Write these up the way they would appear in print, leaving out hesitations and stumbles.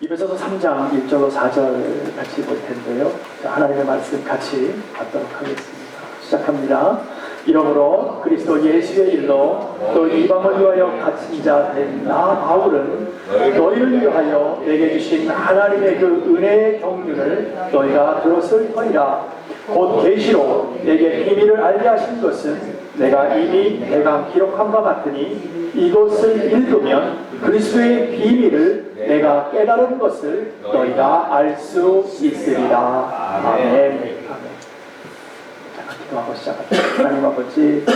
이베소서 3장 1절로 4절 같이 볼 텐데요. 자, 하나님의 말씀 같이 받도록 하겠습니다. 시작합니다. 이러므로 그리스도 예수의 일로 또 이방을 위하여 갇힌 자 된 나 바울은 너희를 위하여 내게 주신 하나님의 그 은혜의 경륜을 너희가 들었을 터이라. 곧 계시로 내게 비밀을 알게 하신 것은 내가 이미 대강 기록한 바 같으니 이것을 읽으면 그리스도의 비밀을 내가 깨달은 것을 너희가 알 수 있으리라. 아멘. 자, 기도하고 시작합니다. 하나님 아버지,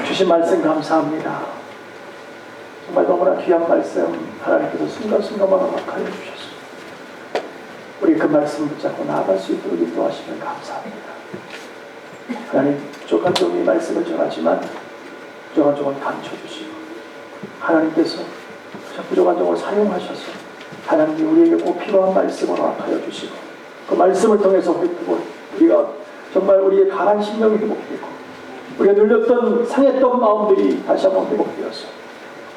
주신 말씀 감사합니다. 정말 너무나 귀한 말씀 하나님께서 순간순간마다 허락하여 주셨습니다. 우리 그 말씀 붙잡고 나아갈 수 있도록 인도하시면 감사합니다. 하나님, 부족한 종이 말씀을 전하지만 부족한 종은 감춰주시고 하나님께서 부족한 종을 사용하셔서 하나님이 우리에게 꼭 필요한 말씀을 허락하여 주시고 그 말씀을 통해서 우리가 정말 우리의 가난 심령이 회복되고 우리가 눌렸던 상했던 마음들이 다시 한번 회복되어서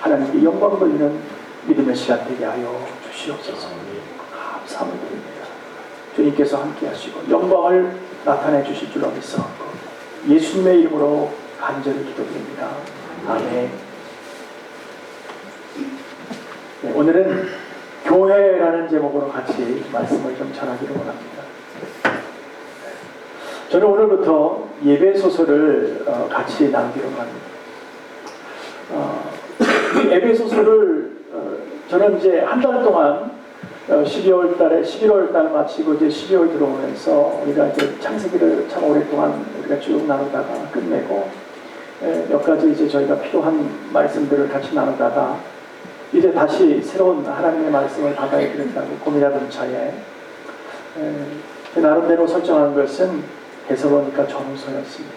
하나님께 영광 돌리는 믿음의 시간 되게 하여 주시옵소서. 감사함을 드립니다. 주님께서 함께 하시고 영광을 나타내 주실 줄로 믿사옵고 예수님의 이름으로 간절히 기도드립니다. 아멘. 네, 오늘은 교회라는 제목으로 같이 말씀을 좀 전하기를 원합니다. 저는 오늘부터 예배 소설을 같이 나누기로 합니다. 예배 소설을 저는 이제 한 달 동안 12월 달에 11월 달 마치고 이제 12월 들어오면서 우리가 이제 창세기를 참 오랫동안 우리가 쭉 나누다가 끝내고 몇 가지 이제 저희가 필요한 말씀들을 같이 나누다가 이제 다시 새로운 하나님의 말씀을 받아야 되겠다고 고민하던 차에 나름대로 설정한 것은 데살로니가 전후서였습니다.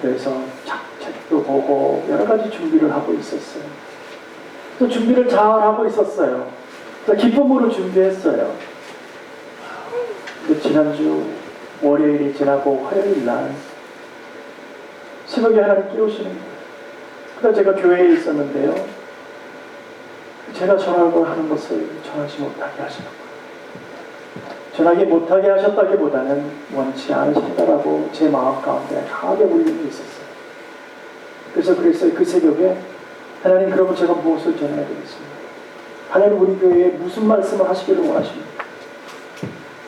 그래서 책도 보고 여러 가지 준비를 하고 있었어요. 또 준비를 잘 하고 있었어요. 기쁨으로 준비했어요. 근데 지난주 월요일이 지나고 화요일 날 새벽에 하나님 깨우시는 거예요. 그러다 제가 교회에 있었는데요. 제가 전하고 하는 것을 전하지 못하게 하시는 거예요. 전하지 못하게 하셨다기보다는 원치 않으신다라고 제 마음 가운데 강하게 울림이 있었어요. 그래서 그랬어요. 그 새벽에 하나님, 그러면 제가 무엇을 전해야 되겠습니까? 하나님, 우리 교회에 무슨 말씀을 하시기를 원하십니까?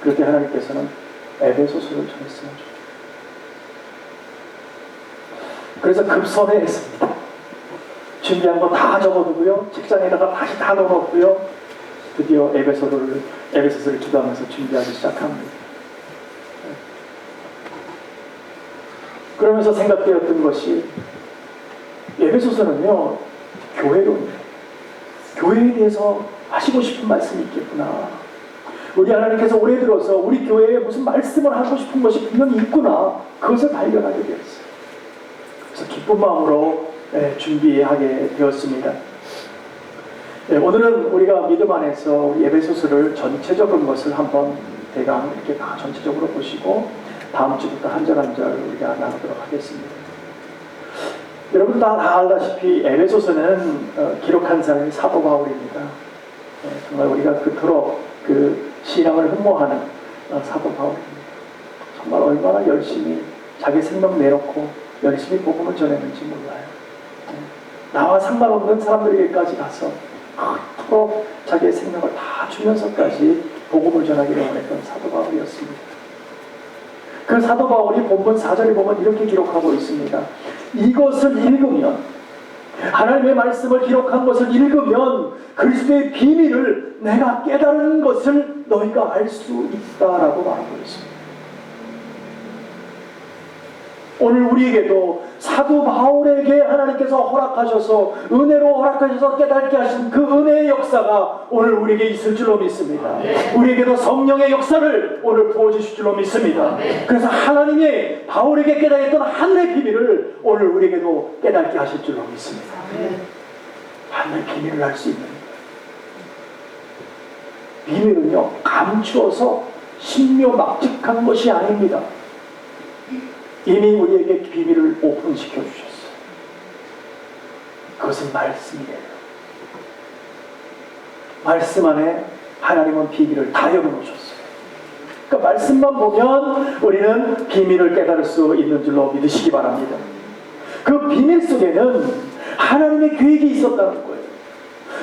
그럴 때 하나님께서는 에베소서를 전했으면 좋겠다. 그래서 급선회했습니다. 준비한 거 다 적어두고요. 책장에다가 다시 다 넣어놓고요. 드디어 에베소서를 기도하면서 준비하기 시작합니다. 그러면서 생각되었던 것이 에베소서는요, 교회론이에요. 교회에 대해서 하시고 싶은 말씀이 있겠구나. 우리 하나님께서 올해 들어서 우리 교회에 무슨 말씀을 하고 싶은 것이 분명히 있구나. 그것을 발견하게 되었어요. 그래서 기쁜 마음으로 준비하게 되었습니다. 오늘은 우리가 믿음 안에서 우리 에베소서를 전체적인 것을 한번 대강 이렇게 다 전체적으로 보시고 다음 주부터 한 절 한 절 우리가 나누도록 하겠습니다. 여러분 다 알다시피 에베소서는 기록한 사람이 사도 바울입니다. 정말 우리가 그토록 그 신앙을 흠모하는 사도 바울입니다. 정말 얼마나 열심히 자기 생명 내놓고 열심히 복음을 전했는지 몰라요. 나와 상관없는 사람들에게까지 가서 그토록 자기의 생명을 다 주면서까지 복음을 전하기를 원했던 사도 바울이었습니다. 그 사도 바울이 본문 4절에 보면 이렇게 기록하고 있습니다. 이것을 읽으면, 하나님의 말씀을 기록한 것을 읽으면 그리스도의 비밀을 내가 깨달은 것을 너희가 알 수 있다라고 말하고 있습니다. 오늘 우리에게도 사도 바울에게 하나님께서 허락하셔서 은혜로 허락하셔서 깨닫게 하신 그 은혜의 역사가 오늘 우리에게 있을 줄로 믿습니다. 우리에게도 성령의 역사를 오늘 부어주실 줄로 믿습니다. 그래서 하나님이 바울에게 깨닫게 했던 하늘의 비밀을 오늘 우리에게도 깨닫게 하실 줄로 믿습니다. 하늘의 비밀을 알 수 있는 비밀은요, 감추어서 신묘막직한 것이 아닙니다. 이미 우리에게 비밀을 오픈시켜 주셨어요. 그것은 말씀이에요. 말씀 안에 하나님은 비밀을 다 열어놓으셨어요. 그러니까 말씀만 보면 우리는 비밀을 깨달을 수 있는 줄로 믿으시기 바랍니다. 그 비밀 속에는 하나님의 계획이 있었다는 거예요.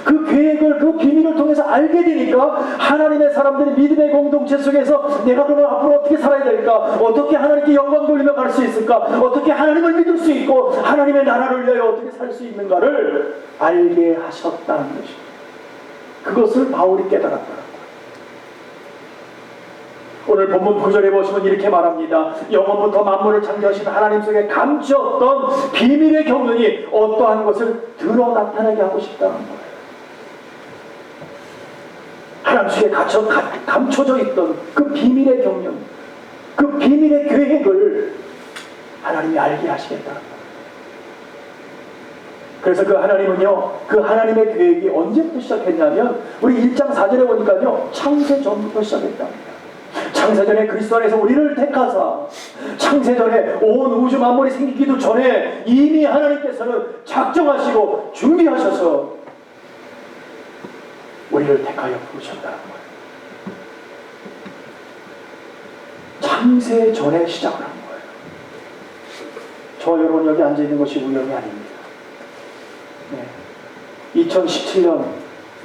그 계획을, 그 비밀을 통해서 알게 되니까 하나님의 사람들이 믿음의 공동체 속에서 내가 그러면 앞으로 어떻게 살아야 될까? 어떻게 하나님께 영광 돌리며 갈 수 있을까? 어떻게 하나님을 믿을 수 있고 하나님의 나라를 위하여 어떻게 살 수 있는가를 알게 하셨다는 것입니다. 그것을 바울이 깨달았다는 거예요. 오늘 본문 9절에 보시면 이렇게 말합니다. 영원부터 만물을 창조하신 하나님 속에 감추었던 비밀의 경륜이 어떠한 것을 드러 나타나게 하고 싶다는 거예요. 하나님 속에 감춰져 있던 그 비밀의 경륜, 그 비밀의 계획을 하나님이 알게 하시겠다는 거예요. 그래서 그 하나님은요, 그 하나님의 계획이 언제부터 시작했냐면 우리 1장 4절에 보니까요, 창세 전부터 시작했답니다. 창세전에 그리스도 안에서 우리를 택하사 창세전에 온 우주 만물이 생기기도 전에 이미 하나님께서는 작정하시고 준비하셔서 우리를 택하여 부르셨다는 거예요. 창세전에 시작을 한 거예요. 저 여러분 여기 앉아있는 것이 우연이 아닙니다. 네. 2017년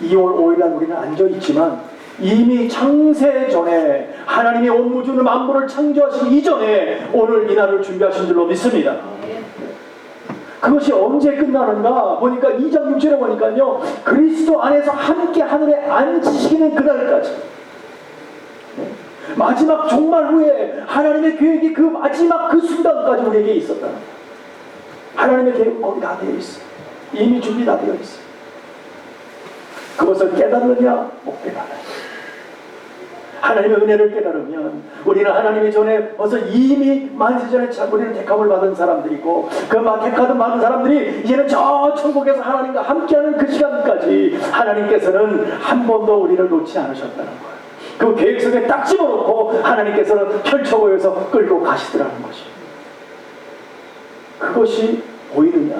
2월 5일날 우리는 앉아있지만 이미 창세 전에 하나님이 온 우주 만물을 창조하시기 이전에 오늘 이 날을 준비하신 줄로 믿습니다. 그것이 언제 끝나는가 보니까 2장 6절에 보니까요, 그리스도 안에서 함께 하늘에 앉으시는 그날까지, 마지막 종말 후에 하나님의 계획이 그 마지막 그 순간까지 우리에게 있었다. 하나님의 계획은 거기 다 되어 있어요. 이미 준비 다 되어 있어요. 그것을 깨달느냐 못 깨달아요. 하나님의 은혜를 깨달으면 우리는 하나님의 전에 벌써 이미 만세전에 우리는 택함을 받은 사람들이고, 그 택하던 많은 사람들이 이제는 저 천국에서 하나님과 함께하는 그 시간까지 하나님께서는 한 번도 우리를 놓지 않으셨다는 거예요. 그 계획 속에 딱 집어넣고 하나님께서는 펼쳐 보여서 끌고 가시더라는 것이, 그것이 보이느냐.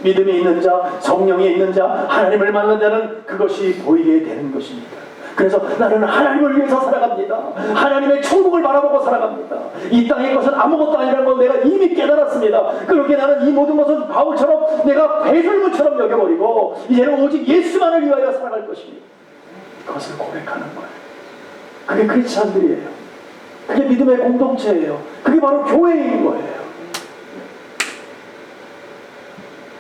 믿음이 있는 자, 성령이 있는 자, 하나님을 만난 자는 그것이 보이게 되는 것입니다. 그래서 나는 하나님을 위해서 살아갑니다. 하나님의 천국을 바라보고 살아갑니다. 이 땅의 것은 아무것도 아니라는 걸 내가 이미 깨달았습니다. 그렇게 나는 이 모든 것은 바울처럼 내가 배설물처럼 여겨버리고 이제는 오직 예수만을 위하여 살아갈 것입니다. 그것을 고백하는 거예요. 그게 크리스찬들이에요. 그게 믿음의 공동체예요. 그게 바로 교회인 거예요.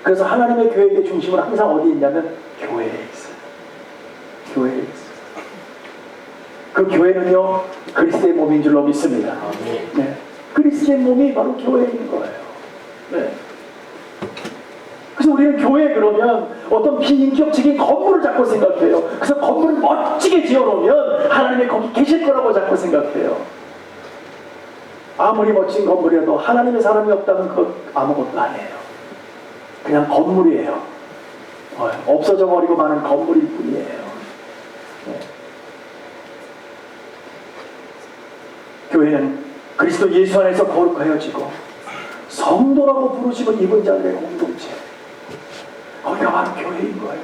그래서 하나님의 계획의 중심은 항상 어디 있냐면 교회에 있어요. 교회에 있어요. 그 교회는요, 그리스도의 몸인 줄로 믿습니다. 네. 그리스도의 몸이 바로 교회인 거예요. 네. 그래서 우리는 교회 그러면 어떤 비인격적인 건물을 자꾸 생각해요. 그래서 건물을 멋지게 지어놓으면 하나님이 거기 계실 거라고 자꾸 생각해요. 아무리 멋진 건물이라도 하나님의 사람이 없다면 그건 아무것도 아니에요. 그냥 건물이에요. 없어져 버리고 마는 건물일 뿐이에요. 네. 교회는 그리스도 예수 안에서 거룩하여지고 성도라고 부르심을 입은 자들의 공동체, 거기가 바로 교회인 거예요.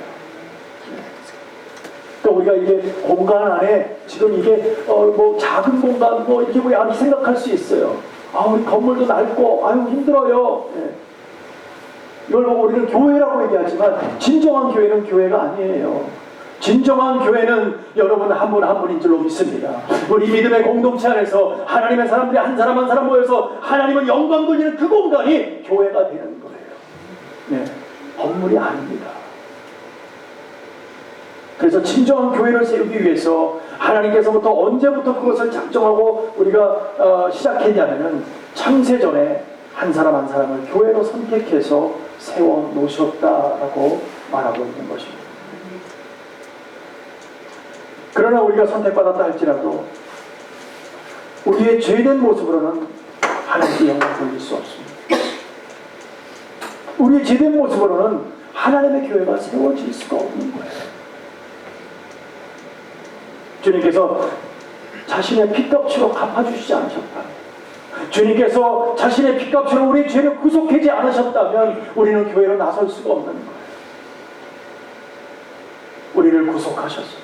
또 우리가 이게 공간 안에 지금 이게 뭐 작은 공간 뭐 이렇게 뭐 아무 생각할 수 있어요. 아, 우리 건물도 낡고 아유 힘들어요. 네. 이걸 보고 우리는 교회라고 얘기하지만 진정한 교회는 교회가 아니에요. 진정한 교회는 여러분 한 분 한 분인 줄로 믿습니다. 우리 믿음의 공동체 안에서 하나님의 사람들이 한 사람 한 사람 모여서 하나님을 영광 돌리는 그 공간이 교회가 되는 거예요. 네, 건물이 아닙니다. 그래서 진정한 교회를 세우기 위해서 하나님께서부터 언제부터 그것을 작정하고 우리가 시작했냐면은 창세전에 한 사람 한 사람을 교회로 선택해서 세워 놓으셨다라고 말하고 있는 것입니다. 그러나 우리가 선택받았다 할지라도 우리의 죄된 모습으로는 하나님께 영광을 돌릴 수 없습니다. 우리의 죄된 모습으로는 하나님의 교회가 세워질 수가 없는 거예요. 주님께서 자신의 핏값으로 갚아주시지 않으셨다. 주님께서 자신의 핏값으로 우리의 죄를 구속하지 않으셨다면 우리는 교회로 나설 수가 없는 거예요. 우리를 구속하셨어.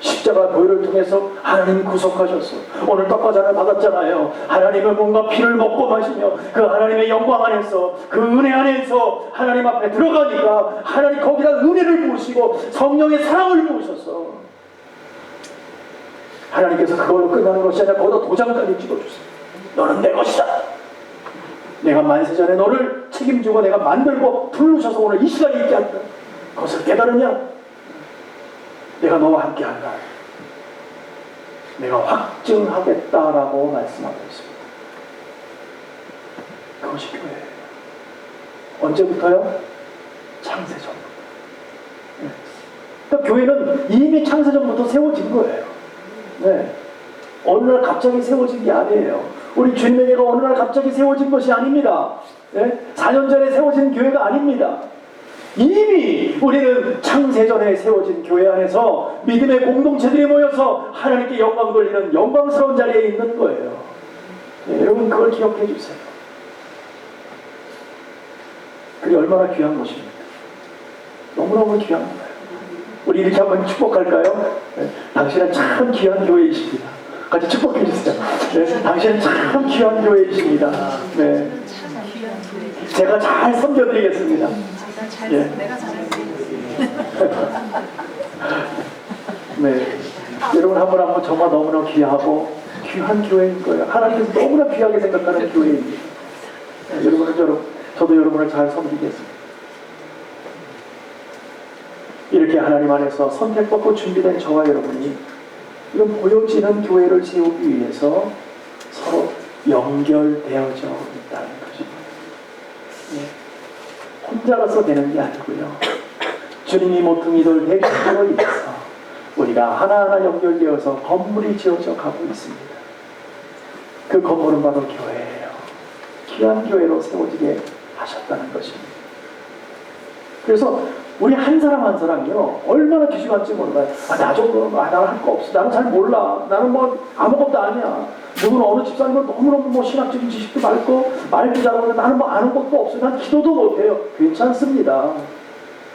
십자가 보혈을 통해서 하나님 구속하셨어. 오늘 떡과 잔을 받았잖아요. 하나님의 몸과 피를 먹고 마시며 그 하나님의 영광 안에서, 그 은혜 안에서 하나님 앞에 들어가니까 하나님 거기다 은혜를 부으시고 성령의 사랑을 부으셨어. 하나님께서 그걸로 끝나는 것이 아니라 거기다 도장까지 찍어주세요. 너는 내 것이다. 내가 만세전에 너를 책임지고 내가 만들고 부르셔서 오늘 이 시간에 있게 한다. 그것을 깨달으냐? 내가 너와 함께 한다. 내가 확증하겠다라고 말씀하고 있습니다. 그것이 교회예요. 언제부터요? 창세전부터. 네. 그러니까 교회는 이미 창세전부터 세워진 거예요. 네. 어느 날 갑자기 세워진 게 아니에요. 우리 주님에게가 어느 날 갑자기 세워진 것이 아닙니다. 네? 4년 전에 세워진 교회가 아닙니다. 이미 우리는 창세전에 세워진 교회 안에서 믿음의 공동체들이 모여서 하나님께 영광 돌리는 영광스러운 자리에 있는 거예요. 네, 여러분 그걸 기억해 주세요. 그게 얼마나 귀한 것입니까? 너무너무 귀한 거예요. 우리 이렇게 한번 축복할까요? 네, 당신은 참 귀한 교회이십니다. 같이 축복해 주세요. 네, 당신은 참 귀한 교회이십니다. 네. 제가 잘 섬겨드리겠습니다. 예. 내가 잘할게. 네. 여러분 한 분 한 분 정말 너무나 귀하고 귀한 교회인 거예요. 하나님께서 너무나 귀하게 생각하는 교회입니다. 네, 저도 여러분을 잘 섬기겠습니다. 이렇게 하나님 안에서 선택받고 준비된 저와 여러분이 이런 보여지는 교회를 세우기 위해서 서로 연결되어져 있다는 것입니다. 네. 혼자라서 되는 게 아니고요. 주님이 모퉁이돌 대신으로 인해서 우리가 하나하나 연결되어서 건물이 지어져 가고 있습니다. 그 건물은 바로 교회예요. 귀한 교회로 세워지게 하셨다는 것입니다. 그래서 우리 한 사람 한 사람이요 얼마나 귀중한지 몰라요. 나 정도는 나는 할 거 없어. 나는 잘 몰라. 나는 뭐 아무것도 아니야. 누구는 어느 집사님은 너무너무 뭐 신학적인 지식도 많고 말도 잘하는데 나는 뭐 아는 것도 없어요. 난 기도도 못해요. 괜찮습니다.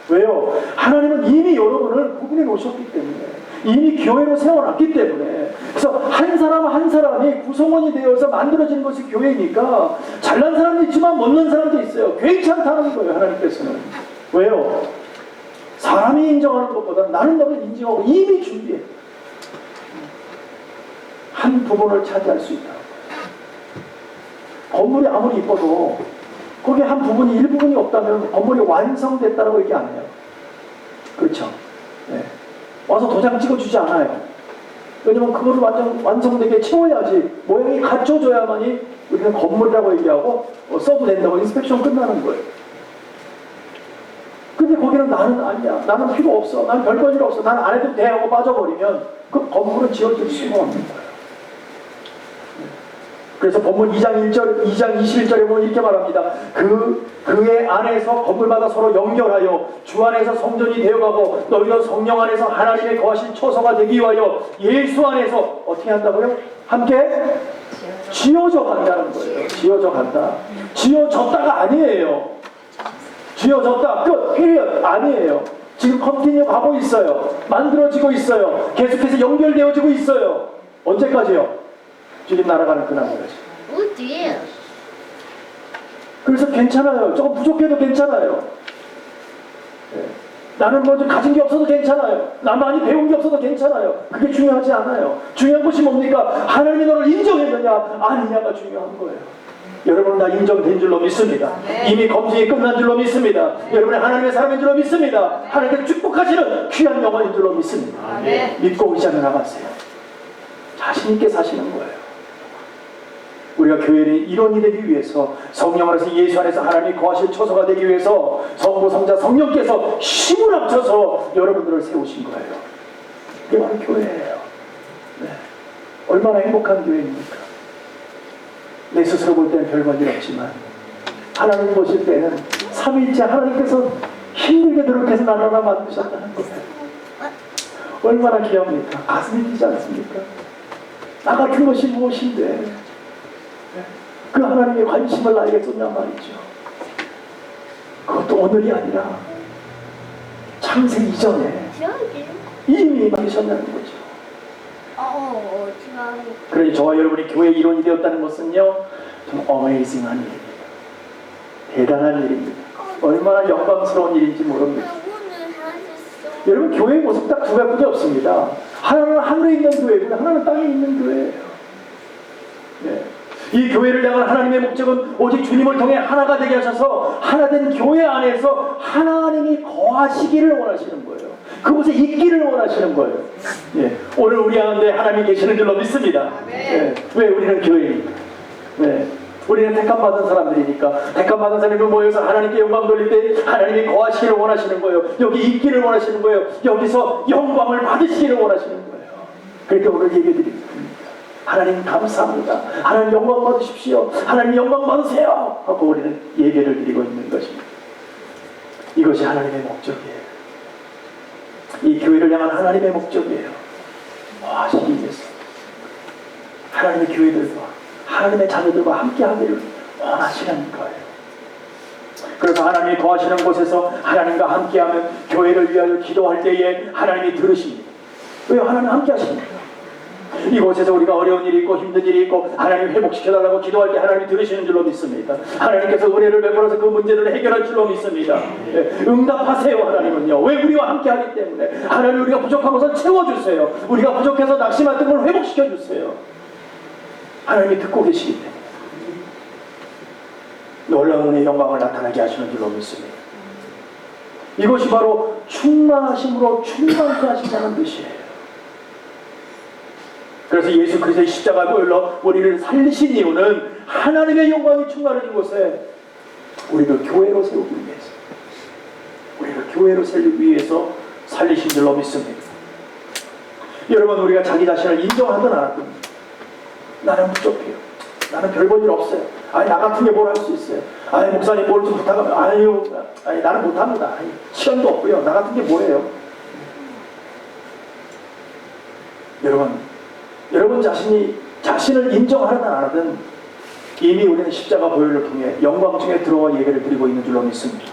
왜요? 하나님은 이미 여러분을 구분해 놓으셨기 때문에, 이미 교회로 세워놨기 때문에, 그래서 한 사람 한 사람이 구성원이 되어서 만들어진 것이 교회니까 잘난 사람도 있지만 못난 사람도 있어요. 괜찮다는 거예요. 하나님께서는. 왜요? 사람이 인정하는 것보다 나는 너를 인정하고 이미 준비해. 한 부분을 차지할 수 있다. 건물이 아무리 이뻐도 거기에 한 부분이 일부분이 없다면 건물이 완성됐다고 얘기 안 해요. 그렇죠? 네. 와서 도장 찍어주지 않아요. 왜냐면 그거를 완성되게 채워야지 모양이 갖춰져야만이 우리는 건물이라고 얘기하고 써도 된다고 인스펙션 끝나는 거예요. 근데 거기는 나는 아니야. 나는 필요 없어. 나는 별거 일 없어. 나는 안 해도 돼 하고 빠져버리면 그 건물은 지어질 수가 없는 거예요. 그래서 본문 2장 21절에 보면 이렇게 말합니다. 그의 안에서 건물마다 서로 연결하여 주 안에서 성전이 되어가고 너희도 성령 안에서 하나님의 거하신 처소가 되기 위하여 예수 안에서 어떻게 한다고요? 함께 지어져 간다는 거예요. 지어져 간다. 지어졌다가 아니에요. 지어졌다 끝 피리엇 아니에요. 지금 컨티뉴 가고 있어요. 만들어지고 있어요. 계속해서 연결되어지고 있어요. 언제까지요? 주님 날아가는 그날까지. 그래서 괜찮아요. 조금 부족해도 괜찮아요. 네. 나는 뭐 좀 가진 게 없어도 괜찮아요. 나 많이 배운 게 없어도 괜찮아요. 그게 중요하지 않아요. 중요한 것이 뭡니까? 하나님이 너를 인정했느냐 아니냐가 중요한 거예요. 여러분은 다 인정된 줄로 믿습니다. 이미 검증이 끝난 줄로 믿습니다. 여러분은 하나님의 사람인 줄로 믿습니다. 하나님께서 축복하시는 귀한 영혼인 줄로 믿습니다. 믿고 의지하며 나가세요. 자신 있게 사시는 거예요. 우리가 교회의 일원이 되기 위해서, 성령 안에서 예수 안에서 하나님이 거하실 처소가 되기 위해서 성부, 성자, 성령께서 힘을 합쳐서 여러분들을 세우신 거예요. 이게 바로 교회예요. 네. 얼마나 행복한 교회입니까? 내 스스로 볼 때는 별볼 일 없지만 하나님 보실 때는 삼위일체 하나님께서 힘들게 노력해서 나를 하나 만드셨다는 거예요. 얼마나 귀합니까? 가슴이 뛰지 않습니까? 나 같은 것이 무엇인데 그 하나님의 관심을 나에게 쏟냔 말이죠. 그것도 오늘이 아니라 창세 이전에 이미 만드셨다는 거죠. 그러니 저와 여러분이 교회의 일원이 되었다는 것은요, 좀 어메이징한 일입니다. 대단한 일입니다. 얼마나 영광스러운 일인지 모릅니다. 여러분, 교회의 모습 딱 두 가지밖에 없습니다. 하나는 하늘에 있는 교회고 하나는 땅에 있는 교회예요. 네. 이 교회를 향한 하나님의 목적은 오직 주님을 통해 하나가 되게 하셔서 하나된 교회 안에서 하나님이 거하시기를 원하시는 거예요. 그곳에 있기를 원하시는 거예요. 예. 오늘 우리 가운데 하나님이 계시는 줄로 믿습니다. 예. 왜 우리는 교회입니까? 네. 우리는 택함받은 사람들이니까 택함받은 사람이 모여서 하나님께 영광 돌릴 때 하나님이 거하시기를 원하시는 거예요. 여기 있기를 원하시는 거예요. 여기서 영광을 받으시기를 원하시는 거예요. 그러니까 오늘 얘기해드립니다. 하나님 감사합니다. 하나님 영광 받으십시오. 하나님 영광 받으세요. 하고 우리는 예배를 드리고 있는 것입니다. 이것이 하나님의 목적이에요. 이 교회를 향한 하나님의 목적이에요. 하시기 위해서 하나님의 교회들과 하나님의 자녀들과 함께 하기를 원하시는 거예요. 그래서 하나님이 거하시는 곳에서 하나님과 함께하면 교회를 위하여 기도할 때에 하나님이 들으십니다. 왜? 하나님 함께 하십니다. 이곳에서 우리가 어려운 일이 있고 힘든 일이 있고 하나님 회복시켜달라고 기도할 때 하나님이 들으시는 줄로 믿습니다. 하나님께서 은혜를 베풀어서 그 문제를 해결할 줄로 믿습니다. 응답하세요. 하나님은요. 왜? 우리와 함께 하기 때문에. 하나님, 우리가 부족한 것을 채워주세요. 우리가 부족해서 낙심했던 걸 회복시켜주세요. 하나님이 듣고 계시기 때문에 놀라운 은혜의 영광을 나타나게 하시는 줄로 믿습니다. 이것이 바로 충만하심으로 충만케 하신다는 뜻이에요. 그래서 예수 그리스도의 십자가의 보혈로 우리를 살리신 이유는 하나님의 영광이 충만해진 곳에 우리를 교회로 세우기 위해서, 우리를 교회로 세우기 위해서 살리신 줄로 믿습니다. 여러분, 우리가 자기 자신을 인정하든 안 하든 나는 부족해요. 나는 별 볼 일 없어요. 아니, 나 같은 게 뭘 할 수 있어요. 아니, 목사님 뭘 좀 부탁하면 아니 나는 못합니다. 아니, 시간도 없고요. 나 같은 게 뭐예요? 여러분 자신을 인정하든 안 하든 이미 우리는 십자가 보혈을 통해 영광 중에 들어와 예배를 드리고 있는 줄로 믿습니다.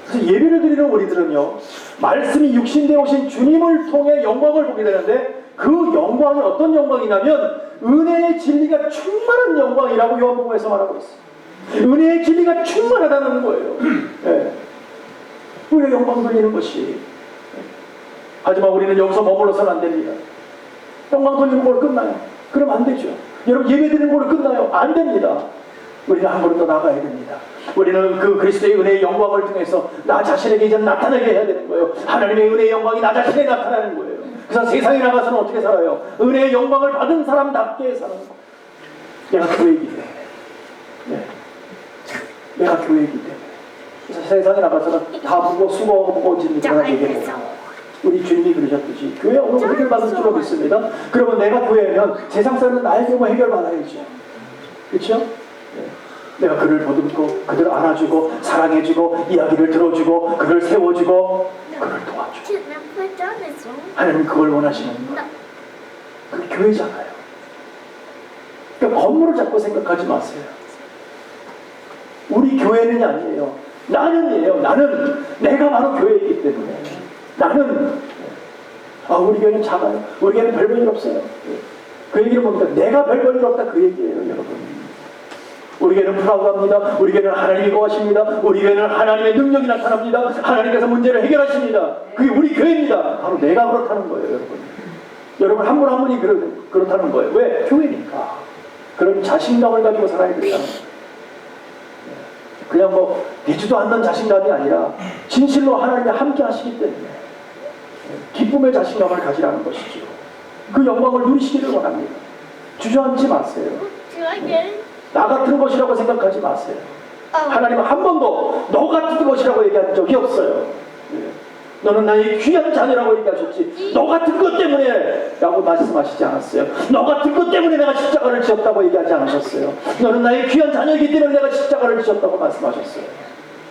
그래서 예배를 드리는 우리들은요, 말씀이 육신되어 오신 주님을 통해 영광을 보게 되는데, 그 영광이 어떤 영광이냐면 은혜의 진리가 충만한 영광이라고 요한복음에서 말하고 있어요. 은혜의 진리가 충만하다는 거예요. 네. 우리가 영광 돌리는 것이. 하지만 우리는 여기서 머물러서는 안 됩니다. 영광 돌리는 걸 끝나요. 그러면 안 되죠. 여러분, 예배 드리는 걸 끝나요. 안 됩니다. 우리는 한 걸음 더 나가야 됩니다. 우리는 그 그리스도의 은혜의 영광을 통해서 나 자신에게 이제 나타나게 해야 되는 거예요. 하나님의 은혜의 영광이 나 자신에 나타나는 거예요. 그래서 세상에 나가서는 어떻게 살아요? 은혜의 영광을 받은 사람답게 사는 거예요. 내가 교회이기 때문에. 네. 내가 교회이기 때문에. 그래서 세상에 나가서는 다 수고하고 무거워지는 그런 얘기해요. 우리 주님이 그러셨듯이 교회 오늘 해결받을 줄로 믿습니다. 그러면 내가 교회면 세상 사람은 나에게 뭐 해결받아야죠. 그렇죠? 네. 내가 그를 보듬고 그들을 안아주고 사랑해주고 이야기를 들어주고 그를 세워주고 그를 도와주고. 하나님 그걸 원하시는 거예요. 그게 교회잖아요. 그러니까 건물을 자꾸 생각하지 마세요. 우리 교회는 아니에요. 나는이에요. 나는 내가 바로 교회이기 때문에. 나는 우리 교회는 작아요. 우리 교회는 별 볼 일 없어요. 그 얘기는 뭡니까? 내가 별 볼 일 없다, 그 얘기예요, 여러분. 우리 교회는 프라우드합니다. 우리 교회는 하나님이 거하십니다. 우리 교회는 하나님의 능력이 나타납니다. 하나님께서 문제를 해결하십니다. 그게 우리 교회입니다. 바로 내가 그렇다는 거예요, 여러분. 여러분 한 분 한 분이 그렇다는 거예요. 왜? 교회니까. 그런 자신감을 가지고 살아야 된다는 거예요. 그냥 뭐 되지도 않는 자신감이 아니라 진실로 하나님이 함께 하시기 때문에 기쁨의 자신감을 가지라는 것이죠. 그 영광을 누리시기를 원합니다. 주저앉지 마세요. 나 같은 것이라고 생각하지 마세요. 하나님은 한 번도 너 같은 것이라고 얘기한 적이 없어요. 너는 나의 귀한 자녀라고 얘기하셨지 너 같은 것 때문에 라고 말씀하시지 않았어요. 너 같은 것 때문에 내가 십자가를 지었다고 얘기하지 않으셨어요. 너는 나의 귀한 자녀이기 때문에 내가 십자가를 지었다고 말씀하셨어요.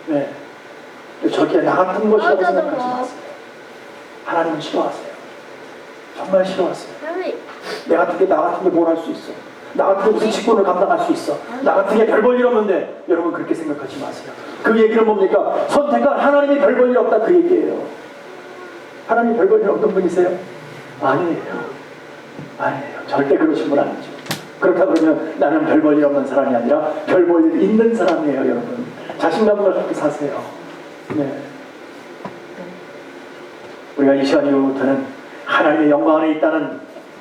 네. 저기에 나 같은 것이라고 생각하지 마세요. 하나님은 싫어하세요. 정말 싫어하세요. 내 같은 게 나 같은 게 뭘 할 수 있어. 나 같은 게 무슨 직분을 감당할 수 있어. 나 같은 게 별 볼 일 없는데. 여러분 그렇게 생각하지 마세요. 그 얘기는 뭡니까? 선택한 하나님이 별 볼 일 없다, 그 얘기예요. 하나님 별 볼 일 없는 분이세요? 아니에요. 아니에요. 절대 그러신 분 아니죠. 그렇다 그러면 나는 별 볼 일 없는 사람이 아니라 별 볼 일 있는 사람이에요, 여러분. 자신감을 갖고 사세요. 네. 우리가 이 시간 이후부터는 하나님의 영광 안에 있다는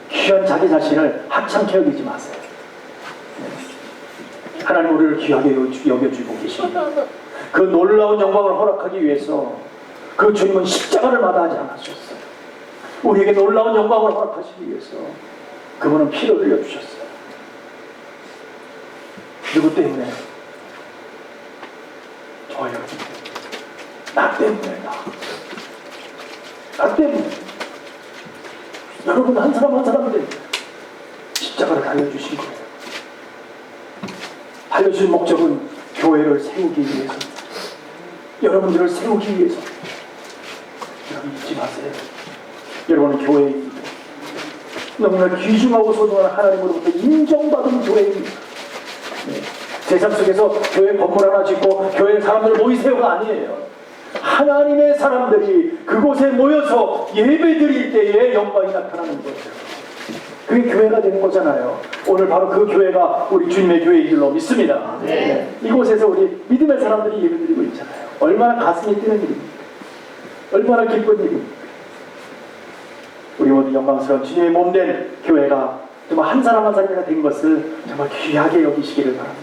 귀한 자기 자신을 하찮게 여기지 마세요. 네. 하나님 우리를 귀하게 여겨주고 계십니다. 그 놀라운 영광을 허락하기 위해서 그 주님은 십자가를 마다하지 않으셨어요. 우리에게 놀라운 영광을 허락하시기 위해서 그분은 피를 흘려주셨어요. 누구 때문에? 저요. 나 때문에. 나 때문에. 여러분 한 사람 한 사람들 십자가를 달려주신 거예요. 달려주신 목적은 교회를 세우기 위해서, 여러분들을 세우기 위해서. 여러분 잊지 마세요. 여러분은 교회입니다. 너무나 귀중하고 소중한 하나님으로부터 인정받은 교회입니다. 네. 세상 속에서 교회 건물 하나 짓고 교회 사람들 모이세요가 아니에요. 하나님의 사람들이 그곳에 모여서 예배드릴 때에 영광이 나타나는 거예요. 그게 교회가 되는 거잖아요. 오늘 바로 그 교회가 우리 주님의 교회인 줄로 믿습니다. 네. 이곳에서 우리 믿음의 사람들이 예배드리고 있잖아요. 얼마나 가슴이 뛰는 일입니까? 얼마나 기쁜 일입니까? 우리 모두 영광스러운 주님의 몸된 교회가 정말 한 사람 한 사람이나 된 것을 정말 귀하게 여기시기를 바랍니다.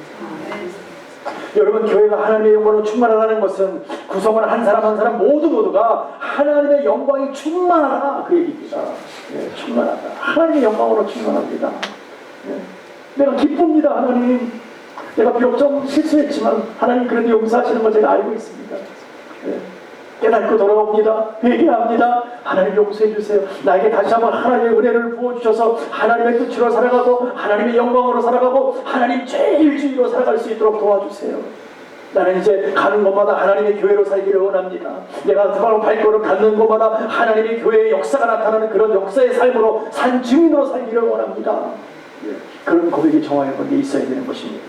여러분, 교회가 하나님의 영광으로 충만하다는 것은 구성원 한 사람 한 사람 모두가 하나님의 영광이 충만하다, 그 얘기입니다. 네, 충만하다. 하나님의 영광으로 충만합니다. 네. 내가 기쁩니다. 하나님, 내가 비록 좀 실수했지만 하나님 그래도 용서하시는 걸 제가 알고 있습니다. 네. 깨닫고 돌아옵니다. 회개합니다. 하나님 용서해 주세요. 나에게 다시 한번 하나님의 은혜를 부어주셔서 하나님의 뜻으로 살아가고 하나님의 영광으로 살아가고 하나님 제일주의로 살아갈 수 있도록 도와주세요. 나는 이제 가는 곳마다 하나님의 교회로 살기를 원합니다. 내가 바로 발걸음 닿는 곳마다 하나님의 교회의 역사가 나타나는 그런 역사의 삶으로 산 증인으로 살기를 원합니다. 그런 고백이 저와 여러분에게 있어야 되는 것입니다.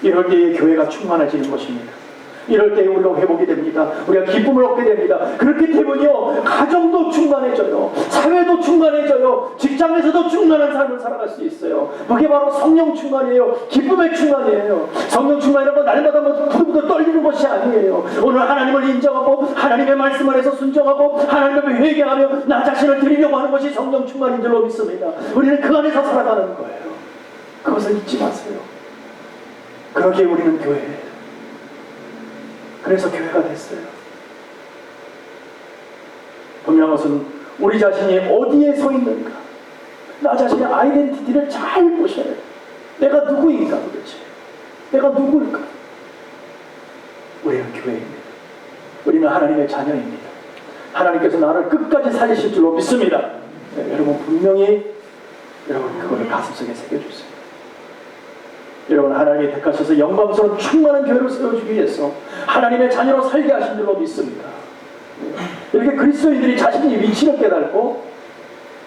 이럴 때에 교회가 충만해지는 것입니다. 이럴 때에 우리가 회복이 됩니다. 우리가 기쁨을 얻게 됩니다. 그렇기 때문이요, 가정도 충만해져요. 사회도 충만해져요. 직장에서도 충만한 삶을 살아갈 수 있어요. 그게 바로 성령 충만이에요. 기쁨의 충만이에요. 성령 충만이라는 건 날마다 부들부들 떨리는 것이 아니에요. 오늘 하나님을 인정하고 하나님의 말씀 안에서 순종하고 하나님 앞에 회개하며 나 자신을 드리려고 하는 것이 성령 충만인 줄로 믿습니다. 우리는 그 안에서 살아가는 거예요. 그것을 잊지 마세요. 그러기에 우리는 교회예요. 그래서 교회가 됐어요. 분명한 것은 우리 자신이 어디에 서 있는가, 나 자신의 아이덴티티를 잘 보셔야 해요. 내가 누구인가 도대체. 내가 누구일까? 우리는 교회입니다. 우리는 하나님의 자녀입니다. 하나님께서 나를 끝까지 살리실 줄로 믿습니다. 네, 여러분 분명히 여러분 그거를 가슴속에 새겨주세요. 여러분 하나님이 택하셔서 영광스러운 충만한 교회를 세워주기 위해서 하나님의 자녀로 살게 하신 줄로 믿습니다. 이렇게 그리스도인들이 자신의 위치를 깨닫고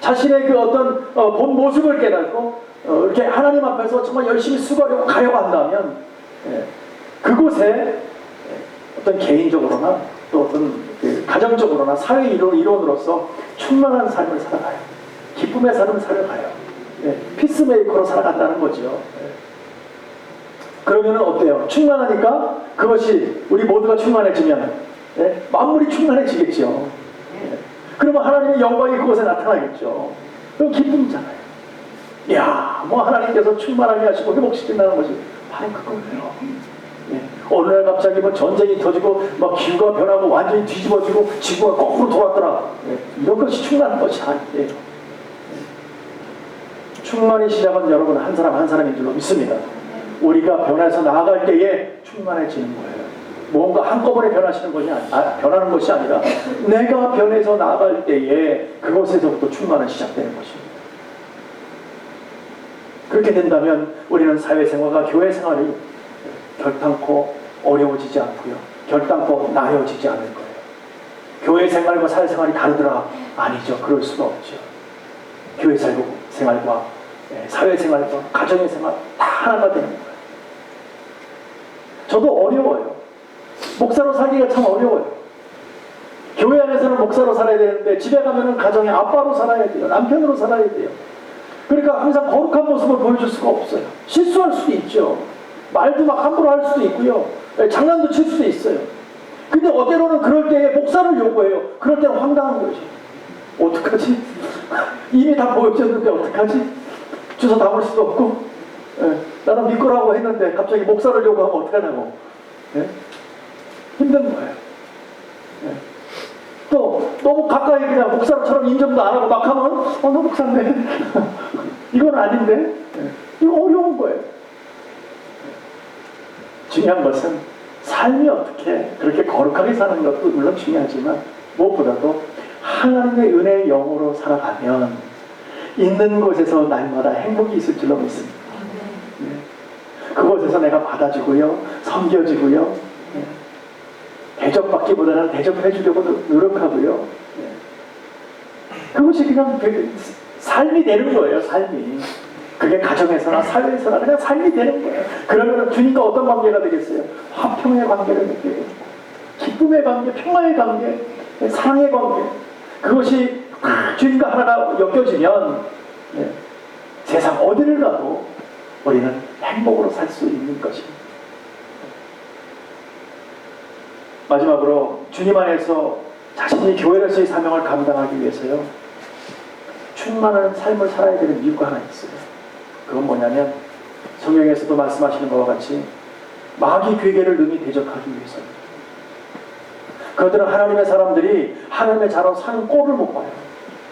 자신의 그 어떤 본 모습을 깨닫고 이렇게 하나님 앞에서 정말 열심히 수고하려고 가려고 한다면 그곳에 어떤 개인적으로나 또 어떤 그 가정적으로나 사회 이론으로서 충만한 삶을 살아가요. 기쁨의 삶을 살아가요. 피스메이커로 살아간다는 거죠. 그러면 어때요? 충만하니까 그것이 우리 모두가 충만해지면 만물이 충만해지겠죠. 그러면 하나님의 영광이 그곳에 나타나겠죠. 그럼 기쁨이잖아요. 이야, 뭐 하나님께서 충만하게 하시고 회복시킨다는 것이 바로 그거예요. 어느 날 갑자기 뭐 전쟁이 터지고 막 기후가 변하고 완전히 뒤집어지고 지구가 거꾸로 돌았더라. 이런 것이 충만한 것이 아니에요. 충만의 시작은 여러분 한 사람 한 사람인 줄로 믿습니다. 우리가 변해서 나아갈 때에 충만해지는 거예요. 뭔가 한꺼번에 변하는 것이 아니라 내가 변해서 나아갈 때에 그곳에서부터 충만은 시작되는 것입니다. 그렇게 된다면 우리는 사회생활과 교회생활이 결단코 어려워지지 않고요, 결단코 나아지지 않을 거예요. 교회생활과 사회생활이 다르더라? 아니죠. 그럴 수가 없죠. 교회생활과 사회생활과 가정의 생활 다 하나가 되는 거예요. 저도 어려워요. 목사로 살기가 참 어려워요. 교회 안에서는 목사로 살아야 되는데 집에 가면은 가정의 아빠로 살아야 돼요. 남편으로 살아야 돼요. 그러니까 항상 거룩한 모습을 보여줄 수가 없어요. 실수할 수도 있죠. 말도 막 함부로 할 수도 있고요. 장난도 칠 수도 있어요. 근데 어때로는 그럴 때에 목사를 요구해요. 그럴 때는 황당한 거죠. 어떡하지? 이미 다 보여줬는데 어떡하지? 주워 담을 수도 없고, 나는 믿고라고 했는데 갑자기 목사를 요구하면 어떡하냐고. 힘든 거예요. 또 너무 가까이 그냥 목사처럼 인정도 안 하고 막 하면 너 목사인데 이건 아닌데, 이거 어려운 거예요. 중요한 것은 삶이 어떻게 그렇게 거룩하게 사는 것도 물론 중요하지만 무엇보다도 하나님의 은혜의 영으로 살아가면 있는 곳에서 날마다 행복이 있을 줄로 믿습니다. 그곳에서 내가 받아주고요, 섬겨주고요, 대접받기보다는 대접해 주려고 노력하고요. 그것이 그냥 삶이 되는 거예요. 삶이. 그게 가정에서나 사회에서나 그냥 삶이 되는 거예요. 그러면 주님과 어떤 관계가 되겠어요? 화평의 관계를 느끼고, 기쁨의 관계, 평화의 관계, 사랑의 관계. 그것이 주님과 하나가 엮여지면 세상 어디를 가도 우리는 행복으로 살 수 있는 것입니다. 마지막으로 주님 안에서 자신이 교회로서의 사명을 감당하기 위해서요, 충만한 삶을 살아야 되는 이유가 하나 있어요. 그건 뭐냐면 성경에서도 말씀하시는 것과 같이 마귀 괴계를 능히 대적하기 위해서입니다. 그들은 하나님의 사람들이 하나님의 자로 사는 꼴을 못 봐요.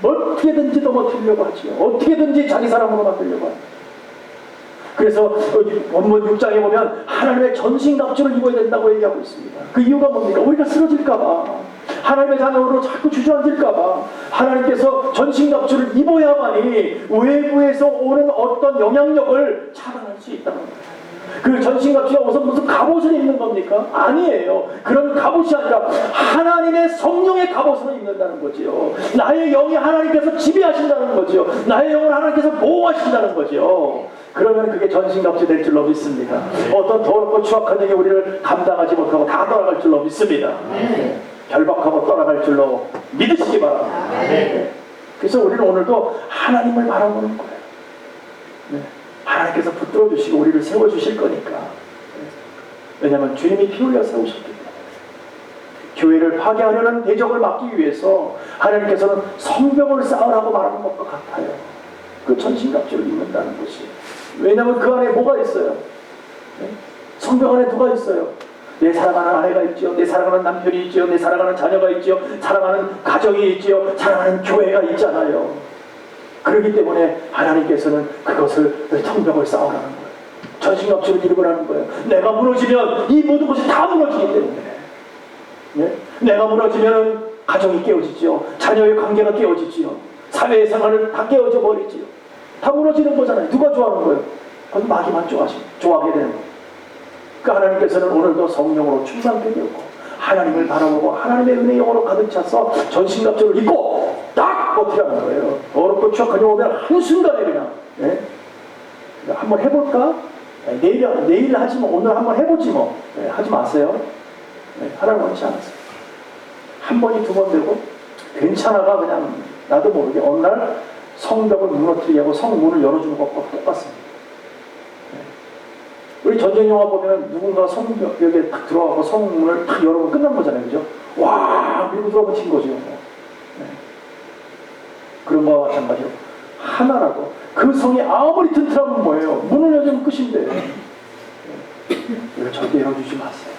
어떻게든지 넘어뜨리려고 하지요. 어떻게든지 자기 사람으로 만들려고 하죠. 그래서 본문 6장에 보면 하나님의 전신갑주를 입어야 된다고 얘기하고 있습니다. 그 이유가 뭡니까? 우리가 쓰러질까봐, 하나님의 자녀로 자꾸 주저앉을까봐 하나님께서 전신갑주를 입어야만이 외부에서 오는 어떤 영향력을 차단할 수 있다는 거예요. 그 전신갑주가 무슨 갑옷을 입는 겁니까? 아니에요. 그런 갑옷이 아니라 하나님의 성령의 갑옷을 입는다는 거지요. 나의 영이 하나님께서 지배하신다는 거지요. 나의 영을 하나님께서 보호하신다는 거지요. 그러면 그게 전신갑주 될 줄로 믿습니다. 어떤 더럽고 추악한 영이 우리를 감당하지 못하고 다 떠나갈 줄로 믿습니다. 결박하고 떠나갈 줄로 믿으시기 바랍니다. 그래서 우리는 오늘도 하나님을 바라보는 거예요. 하나님께서 붙들어 주시고 우리를 세워주실 거니까. 왜냐하면 주님이 피 흘려 세우셨기 때문에. 교회를 파괴하려는 대적을 막기 위해서 하나님께서는 성벽을 쌓으라고 말하는 것과 같아요. 그 전신갑주를 입는다는 것이. 왜냐하면 그 안에 뭐가 있어요? 성벽 안에 누가 있어요? 내 사랑하는 아내가 있지요. 내 사랑하는 남편이 있지요. 내 사랑하는 자녀가 있지요. 사랑하는 가정이 있지요. 사랑하는 교회가 있잖아요. 그렇기 때문에 하나님께서는 그것을 성벽을 쌓으라는 거예요. 전신갑주를 입으라는 거예요. 내가 무너지면 이 모든 것이 다 무너지기 때문에. 내가 무너지면 가정이 깨어지지요. 자녀의 관계가 깨어지지요. 사회의 생활을 다 깨어져 버리지요. 다 무너지는 거잖아요. 누가 좋아하는 거예요? 그건 마귀만 좋아하게 되는 거예요. 그 하나님께서는 오늘도 성령으로 충만케 되었고 하나님을 바라보고 하나님의 은혜의 영으로 가득 차서 전신갑주를 입고 딱 버티라는 거예요. 어렵고 추악한 영 오면 한순간에 그냥 한번 해볼까? 내일 하지 뭐, 오늘 한번 해보지 뭐. 하지 마세요. 하라고 하지 않았어요. 한 번이 두 번 되고 괜찮아가 그냥 나도 모르게 어느 날 성벽을 무너뜨리고 성문을 열어주는 것과 똑같습니다. 우리 전쟁 영화 보면 누군가 성벽에 딱 들어가고 성문을 딱 열어보면 끝난 거잖아요. 그죠? 와! 밀고 들어가면 진 거죠. 그런 거와 마찬가지로 하나라도 그 성이 아무리 튼튼하면 뭐예요? 문을 열면 끝인데 이거 절대 열어주지 마세요.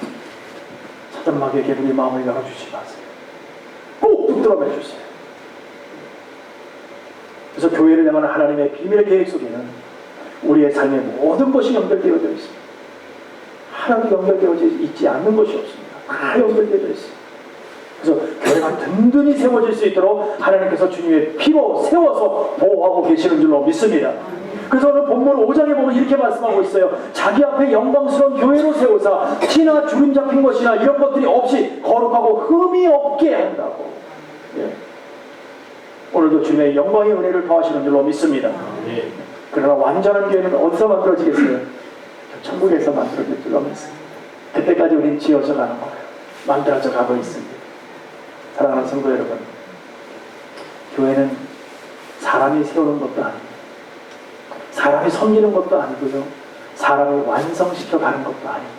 사단마귀에게 우리 마음을 열어주지 마세요. 꼭 붙들어 매주세요. 그래서 교회를 향한 하나님의 비밀의 계획 속에는 우리의 삶의 모든 것이 연결되어져 있습니다. 하나도 연결되어져 있지 않는 것이 없습니다. 다 연결되어져 있습니다. 그래서 교회가 든든히 세워질 수 있도록 하나님께서 주님의 피로 세워서 보호하고 계시는 줄로 믿습니다. 그래서 오늘 본문 5장에 보면 이렇게 말씀하고 있어요. 자기 앞에 영광스러운 교회로 세우사 티나 주름 잡힌 것이나 이런 것들이 없이 거룩하고 흠이 없게 한다고. 오늘도 주님의 영광의 은혜를 더하시는 줄로 믿습니다. 그러나 완전한 교회는 어디서 만들어지겠어요? 천국에서 만들어질 줄로 믿습니다. 그때까지 우리는 지어져 가는 거예요. 만들어져 가고 있습니다. 사랑하는 성도 여러분, 교회는 사람이 세우는 것도 아니고 사람이 섬기는 것도 아니고요, 사람을 완성시켜 가는 것도 아니고,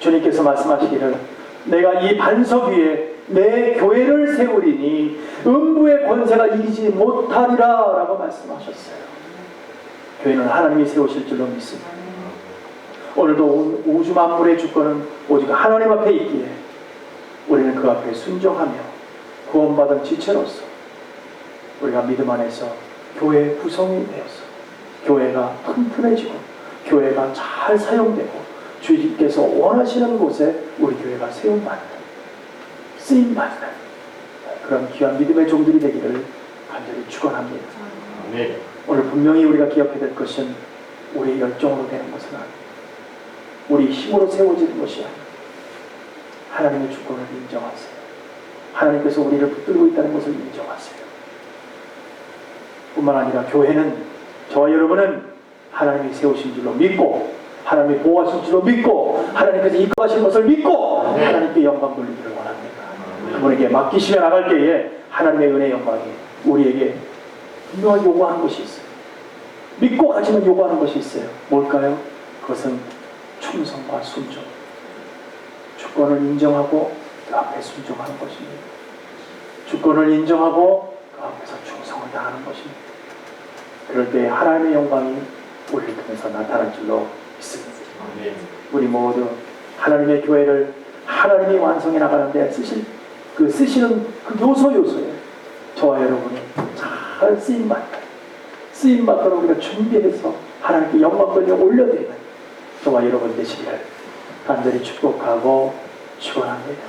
주님께서 말씀하시기를 내가 이 반석 위에 내 교회를 세우리니 음부의 권세가 이기지 못하리라 라고 말씀하셨어요. 교회는 하나님이 세우실 줄로 믿습니다. 오늘도 우주 만물의 주권은 오직 하나님 앞에 있기에 우리는 그 앞에 순종하며 구원받은 지체로서 우리가 믿음 안에서 교회의 구성이 되어서 교회가 튼튼해지고 교회가 잘 사용되고 주님께서 원하시는 곳에 우리 교회가 세움받는, 쓰임받는 그런 귀한 믿음의 종들이 되기를 간절히 축원합니다. 오늘 분명히 우리가 기억해야 될 것은 우리의 열정으로 되는 것은 아닙니다. 우리 힘으로 세워지는 것이 아닙니다. 하나님의 주권을 인정하세요. 하나님께서 우리를 붙들고 있다는 것을 인정하세요. 뿐만 아니라 교회는, 저와 여러분은 하나님이 세우신 줄로 믿고 하나님이 보호하신 줄로 믿고 하나님께서 이끌어가신 것을 믿고 하나님께 영광 돌리기를 원합니다. 그분에게 맡기시며 나갈 때에 하나님의 은혜의 영광이 우리에게 분명히 요구하는 것이 있어요. 믿고 가지면 요구하는 것이 있어요. 뭘까요? 그것은 충성과 순종. 주권을 인정하고 그 앞에 순종하는 것입니다. 주권을 인정하고 그 앞에서 충성을 다하는 것입니다. 그럴 때 하나님의 영광이 우리를 통해서 나타날 줄로 믿습니다. 우리 모두 하나님의 교회를 하나님이 완성해 나가는데 쓰시는 그 요소에 저와 여러분이 잘 쓰임받도록 우리가 준비해서 하나님께 영광 돌려 올려드리는 저와 여러분 되시기를 간절히 축복하고 축원합니다.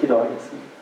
기도하겠습니다.